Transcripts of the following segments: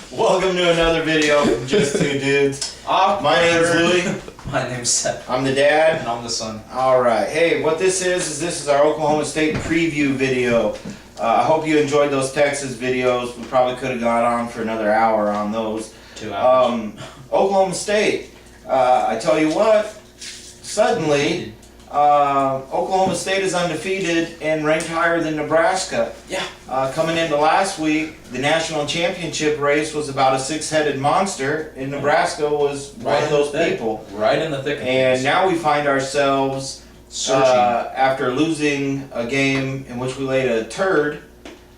Welcome to another video from Just Two Dudes. My name's Louie. My name's Seth. I'm the dad. And I'm the son. Alright, hey, what this is our Oklahoma State preview video. I hope you enjoyed those Texas videos. We probably could have gone on for another hour on those. 2 hours. Oklahoma State, I tell you what, suddenly, Oklahoma State is undefeated and ranked higher than Nebraska. Yeah. Coming into last week, the national championship race was about a six-headed monster, and Nebraska was one of those people. Right in the thick of And things. now we find ourselves, Searching. after losing a game in which we laid a turd,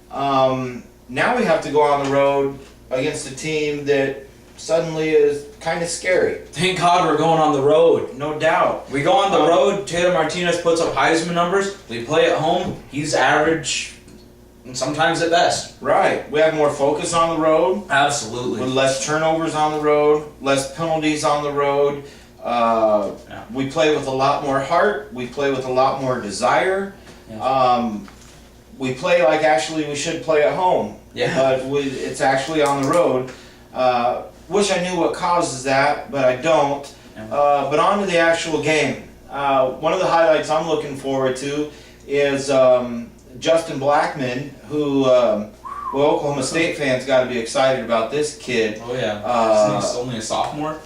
now we have to go on the road against a team that suddenly is kind of scary. Thank God we're going on the road. No doubt. We go on the road, Taylor Martinez puts up Heisman numbers. We play at home, he's average, and sometimes at best. Right. We have more focus on the road. Absolutely. With less turnovers on the road, less penalties on the road. We play with a lot more heart. We play with a lot more desire. Yeah. We play like actually we should play at home. Yeah. But it's actually on the road. Wish I knew what causes that, but I don't. Yeah. But on to the actual game. One of the highlights I'm looking forward to is Justin Blackmon, who, Oklahoma State fans got to be excited about this kid. Oh yeah. He's only a sophomore.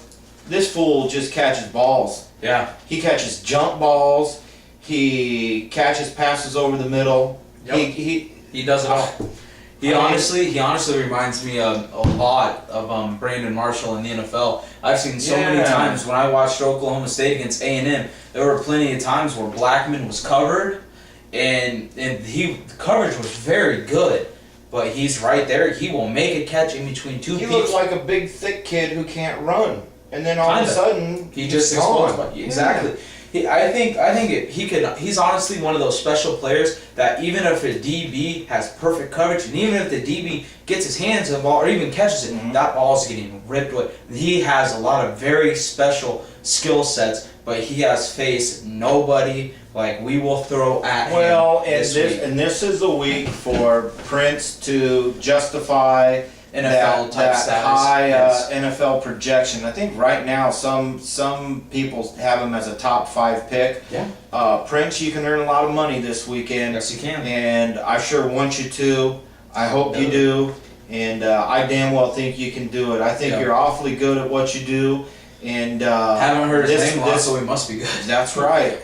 This fool just catches balls. Yeah. He catches jump balls. He catches passes over the middle. Yep. He does it all. He honestly reminds me a lot of Brandon Marshall in the NFL. I've seen so many times when I watched Oklahoma State against A&M, there were plenty of times where Blackmon was covered, and the coverage was very good, but he's right there. He will make a catch in between two people. He looks like a big, thick kid who can't run, and then all of a sudden he just gone. explodes. Exactly. He's honestly one of those special players that even if a DB has perfect coverage, and even if the DB gets his hands on the ball or even catches it, that ball's getting ripped away. He has a lot of very special skill sets, but he has faced nobody like we will throw at him. Well, and this this is a week for Prince to justify NFL type status. high Yes. NFL projection. I think right now some people have him as a top 5 pick. Yeah. Prince, you can earn a lot of money this weekend. Yes, you can. And I sure want you to. I hope you do. And I damn well think you can do it. I think you're awfully good at what you do. And haven't heard his name a lot, so he must be good. That's right.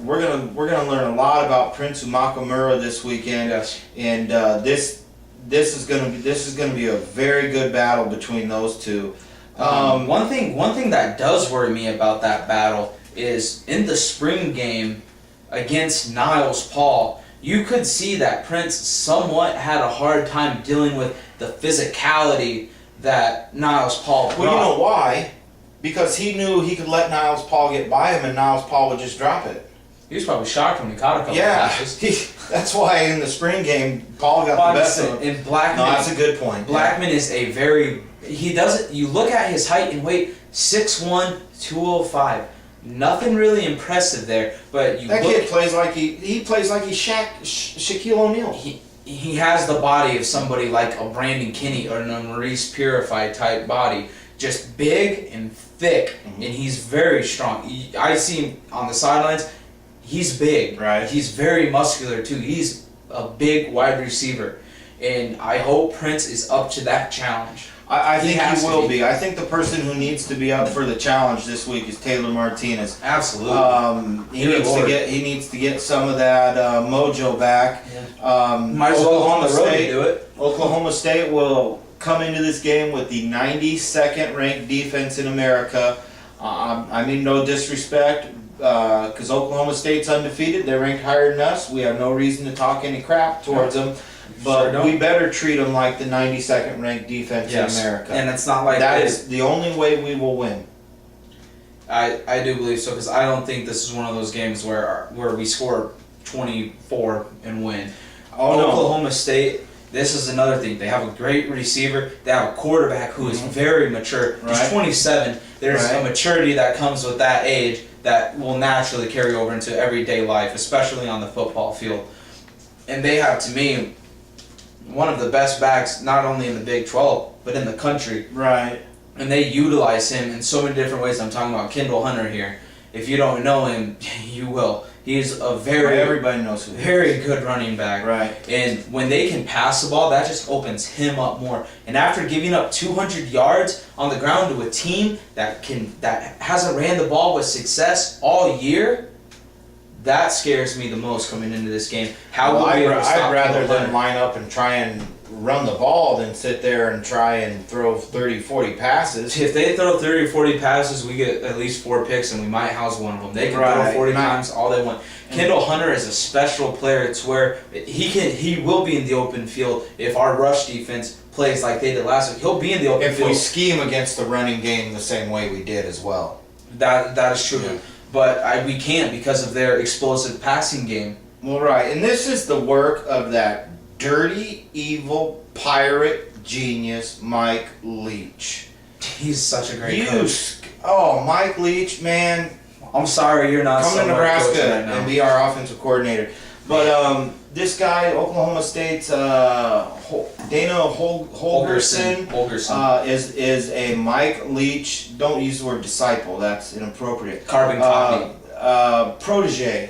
We're gonna learn a lot about Prince Umakamura this weekend. Yes. And this is gonna be a very good battle between those two. One thing that does worry me about that battle is in the spring game against Niles Paul, you could see that Prince somewhat had a hard time dealing with the physicality that Niles Paul brought. Well, you know why? Because he knew he could let Niles Paul get by him, and Niles Paul would just drop it. He was probably shocked when he caught a couple passes. That's why in the spring game, Paul got the best of him. And Blackmon, no, that's a good point. Blackmon is a very you look at his height and weight, 6'1", 205. Nothing really impressive there, but that kid plays like he plays like he's Shaquille O'Neal. He has the body of somebody like a Brandon Kinney or a Maurice Purified type body, just big and thick, and he's very strong. I see him on the sidelines. He's big. Right. He's very muscular too. He's a big wide receiver, and I hope Prince is up to that challenge. I think he will be. I think the person who needs to be up for the challenge this week is Taylor Martinez. Absolutely. He needs to get some of that mojo back. Yeah. Might as well go on the road to do it. Oklahoma State will come into this game with the 92nd ranked defense in America. I mean no disrespect, because Oklahoma State's undefeated. They're ranked higher than us. We have no reason to talk any crap towards them. But we better treat them like the 92nd ranked defense in America. And it's not like that is the only way we will win. I do believe so, because I don't think this is one of those games where we score 24 and win. Oklahoma State, this is another thing. They have a great receiver. They have a quarterback who is very mature. He's 27. There's a maturity that comes with that age that will naturally carry over into everyday life, especially on the football field. And they have, to me, one of the best backs, not only in the Big 12, but in the country. Right. And they utilize him in so many different ways. I'm talking about Kendall Hunter here. If you don't know him, you will. He's a Everybody knows who he is. very good running back. Right. And when they can pass the ball, that just opens him up more. And after giving up 200 yards on the ground to a team that hasn't ran the ball with success all year, that scares me the most coming into this game. How will we be able to stop I'd rather Kendall them Hunter? line up and try and run the ball than sit there and try and throw 30, 40 passes. If they throw 30 or 40 passes, we get at least 4 picks, and we might house one of them. They can Right. throw 40 times all they want. Kendall Hunter is a special player to where he will be in the open field if our rush defense plays like they did last week. He'll be in the open If field. we scheme against the running game the same way we did as well. That is true. Yeah. But we can't because of their explosive passing game. Well, right, and this is the work of that dirty, evil, pirate genius, Mike Leach. He's such a great coach. Mike Leach, man, I'm sorry you're not come to somewhere Nebraska coaching right now. and be our offensive coordinator. But this guy, Oklahoma State's Dana Holgerson, is a Mike Leach. Don't use the word disciple; that's inappropriate. Carbon copy. Protege.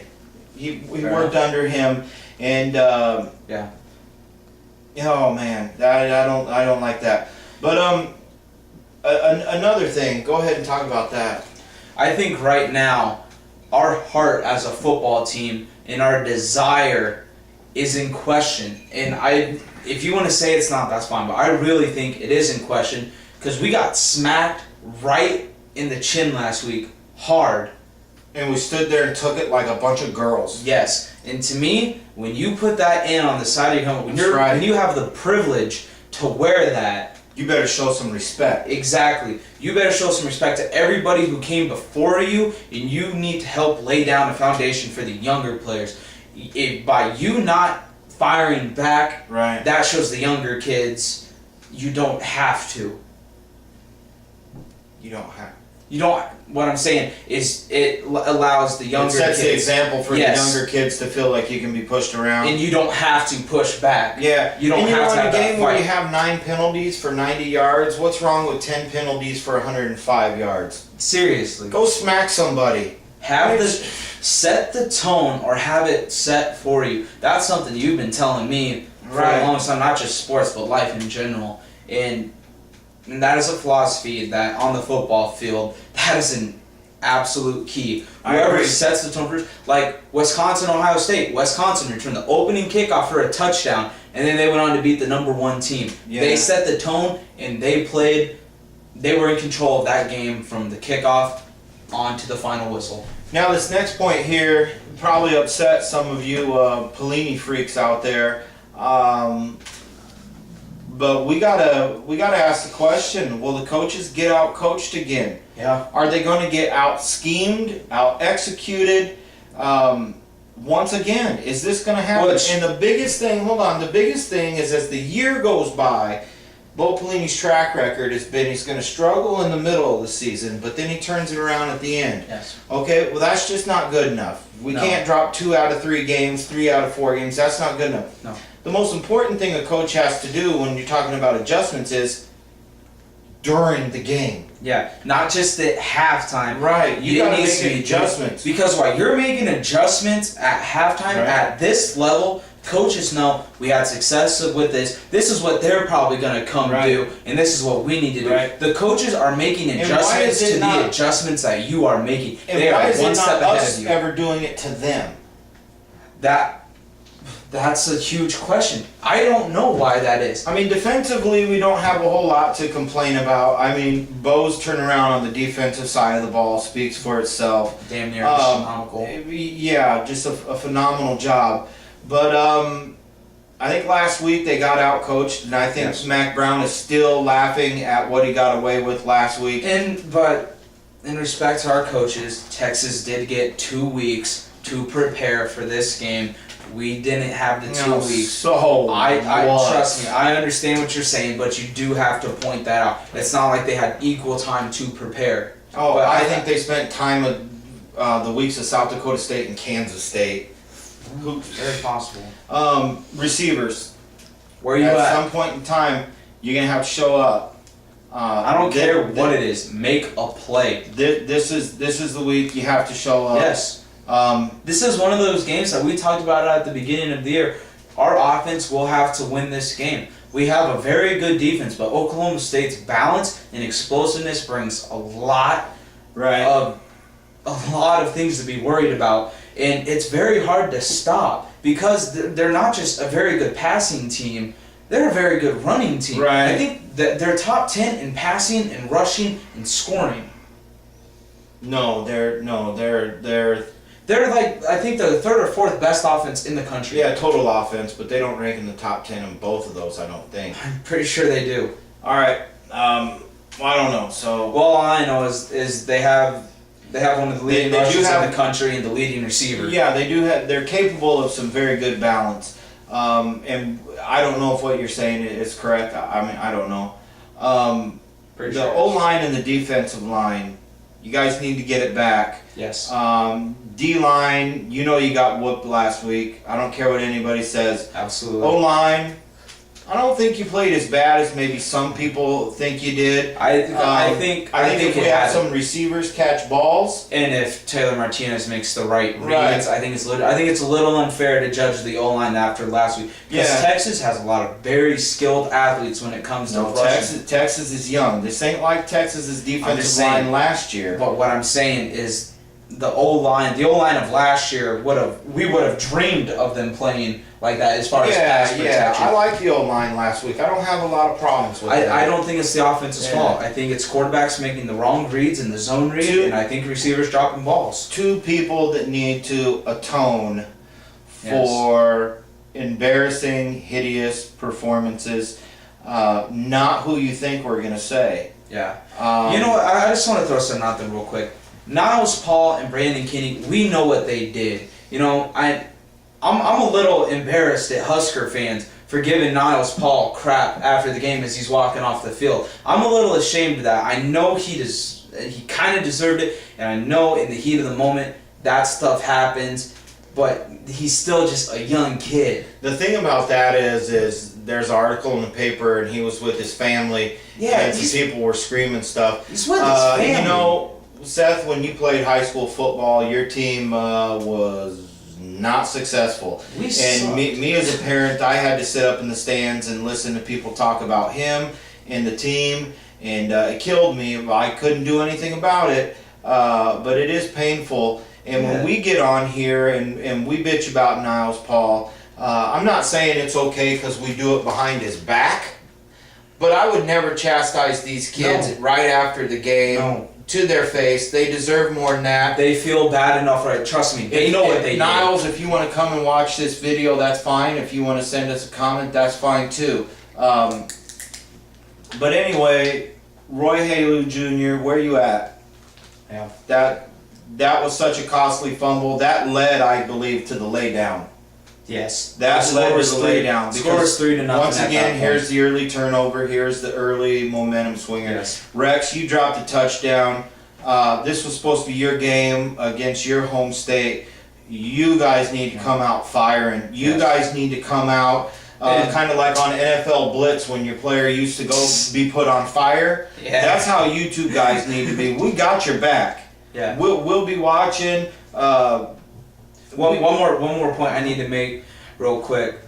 He Fair worked under him, and Yeah. oh man, I don't like that. But another thing. Go ahead and talk about that. I think right now, our heart as a football team and our desire is in question. And if you want to say it's not, that's fine. But I really think it is in question because we got smacked right in the chin last week, hard. And we stood there and took it like a bunch of girls. Yes, and to me, when you put that in on the side of your helmet, That's right. when you have the privilege to wear that, You better show some respect. exactly, you better show some respect to everybody who came before you, and you need to help lay down a foundation for the younger players. By you not firing back, Right. that shows the younger kids you don't have to. You don't have. You don't. What I'm saying is, it allows the younger It sets kids, the example for Yes. the younger kids to feel like you can be pushed around. and you don't have to push back. Yeah, You don't and have to in a have that game where you fight. have 9 penalties for 90 yards, what's wrong with 10 penalties for 105 yards? Seriously. Go smack somebody. Have set the tone or have it set for you. That's something you've been telling me for Right. a long time, not just sports but life in general. And that is a philosophy that on the football field, that is an absolute key. I Whoever agree. sets the tone first, like Wisconsin, Ohio State. Wisconsin returned the opening kickoff for a touchdown, and then they went on to beat the number 1 team. Yeah. They set the tone and they played. They were in control of that game from the kickoff on to the final whistle. Now this next point here probably upset some of you Pelini freaks out there, but we gotta ask the question: will the coaches get out coached again? Yeah. Are they going to get out schemed, out executed? Once again, is this going to happen? Which- And the biggest thing, the biggest thing is as the year goes by, Bo Pelini's track record has been he's going to struggle in the middle of the season, but then he turns it around at the end. Yes. Okay, well that's just not good enough. We No. can't drop 2 out of 3 games, 3 out of 4 games. That's not good enough. No. The most important thing a coach has to do when you're talking about adjustments is during the game. Yeah, not just at halftime. Right, you gotta needs make adjustments. Because while you're making adjustments at halftime Right. at this level, coaches know we had success with this. This is what they're probably going to come Right. do, and this is what we need to do. Right. The coaches are making And why adjustments is it to not- the adjustments that you are making. And They why are is one it not step ahead us of you. ever doing it to them? That's a huge question. I don't know why that is. I mean, defensively, we don't have a whole lot to complain about. I mean, Bo's turnaround on the defensive side of the ball speaks for itself. Damn near astronomical. Yeah, just a phenomenal job. But I think last week they got out coached, and I think Yes. Mac Brown is still laughing at what he got away with last week. But in respect to our coaches, Texas did get 2 weeks to prepare for this game. We didn't have the 2 weeks. So I what? trust me. I understand what you're saying, but you do have to point that out. It's not like they had equal time to prepare. Oh, But I think they spent time with the weeks of South Dakota State and Kansas State. Very possible. Receivers. Where you at at? some point in time, you're gonna have to show up. I don't care what it is. Make a play. This is the week you have to show up. Yes. This is one of those games that we talked about at the beginning of the year. Our offense will have to win this game. We have a very good defense, but Oklahoma State's balance and explosiveness brings a lot of things to be worried about, and it's very hard to stop because they're not just a very good passing team. They're a very good running team. Right. I think that they're top 10 in passing and rushing and scoring. They're They're like, I think they're the third or fourth best offense in the country. yeah, total offense, but they don't rank in the top 10 in both of those, I don't think. I'm pretty sure they do. All right. Well, I don't know. So Well, all I know is they have one of the leading They do rushers have- in the country and the leading receiver. yeah, they do have. They're capable of some very good balance. And I don't know if what you're saying is correct. I mean, I don't know. Pretty The sure. O line and the defensive line, you guys need to get it back. Yes. D line, you know you got whooped last week. I don't care what anybody says. Absolutely. O line, I don't think you played as bad as maybe some people think you did. I think if we it have had some receivers catch balls, and if Taylor Martinez makes the right reads, Right. I think it's a little unfair to judge the O line after last week because Yeah. Texas has a lot of very skilled athletes when it comes to no, rushing. Texas is young. This ain't like Texas's defensive saying. line last year. But what I'm saying is the O line of last year we would have dreamed of them playing like that as far as pass protection. I like the O line last week. I don't have a lot of problems with it. I don't think it's the offense's Yeah. fault. I think it's quarterbacks making the wrong reads in the zone read, and I think receivers dropping balls. Two people that need to atone for embarrassing, hideous performances. Not who you think we're gonna say. Yeah. You know what? I just want to throw something out there real quick. Niles Paul and Brandon Kinney, we know what they did. You know, I'm a little embarrassed at Husker fans for giving Niles Paul crap after the game as he's walking off the field. I'm a little ashamed of that. I know he kind of deserved it, and I know in the heat of the moment that stuff happens, but he's still just a young kid. The thing about that is there's an article in the paper, and he was with his family, and some people were screaming stuff. He's with his family. You know, Seth, when you played high school football, your team was not successful. We And sucked. me as a parent, I had to sit up in the stands and listen to people talk about him and the team, and it killed me. I couldn't do anything about it, but it is painful. And when we get on here and we bitch about Niles Paul, I'm not saying it's okay because we do it behind his back, but I would never chastise these kids right after the game to their face. They deserve more than that. They feel bad enough, right? Trust me, they know what they Niles, if you want to come and watch this video, that's fine. If you want to send us a comment, that's fine too. But anyway, Roy Halu Jr., where you at? Yeah. That was such a costly fumble. That led, I believe, to the laydown. Yes. That led to the laydown. Score was 3-0. Once again, here's the early turnover. Here's the early momentum swinger. Yes. Rex, you dropped a touchdown. This was supposed to be your game against your home state. You guys need to come out firing. You guys need to come out kind of like on NFL Blitz when your player used to go be put on fire. Yeah. That's how you two guys need to be. We got your back. Yeah. We'll be watching. One more point I need to make real quick.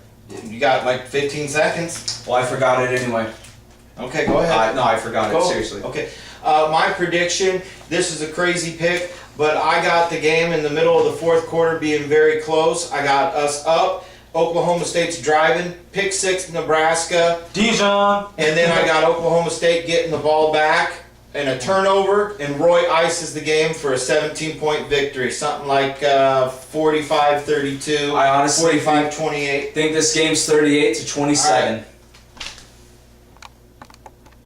You got like 15 seconds. Well, I forgot it anyway. Okay, go ahead. No, I forgot it, Go. seriously. Okay. My prediction, this is a crazy pick, but I got the game in the middle of the fourth quarter being very close. I got us up. Oklahoma State's driving. Pick six, Nebraska. Dijon! And then I got Oklahoma State getting the ball back and a turnover, and Roy ices the game for a 17-point victory. Something like 45-32, I honestly 45-28. think this game's 38-27.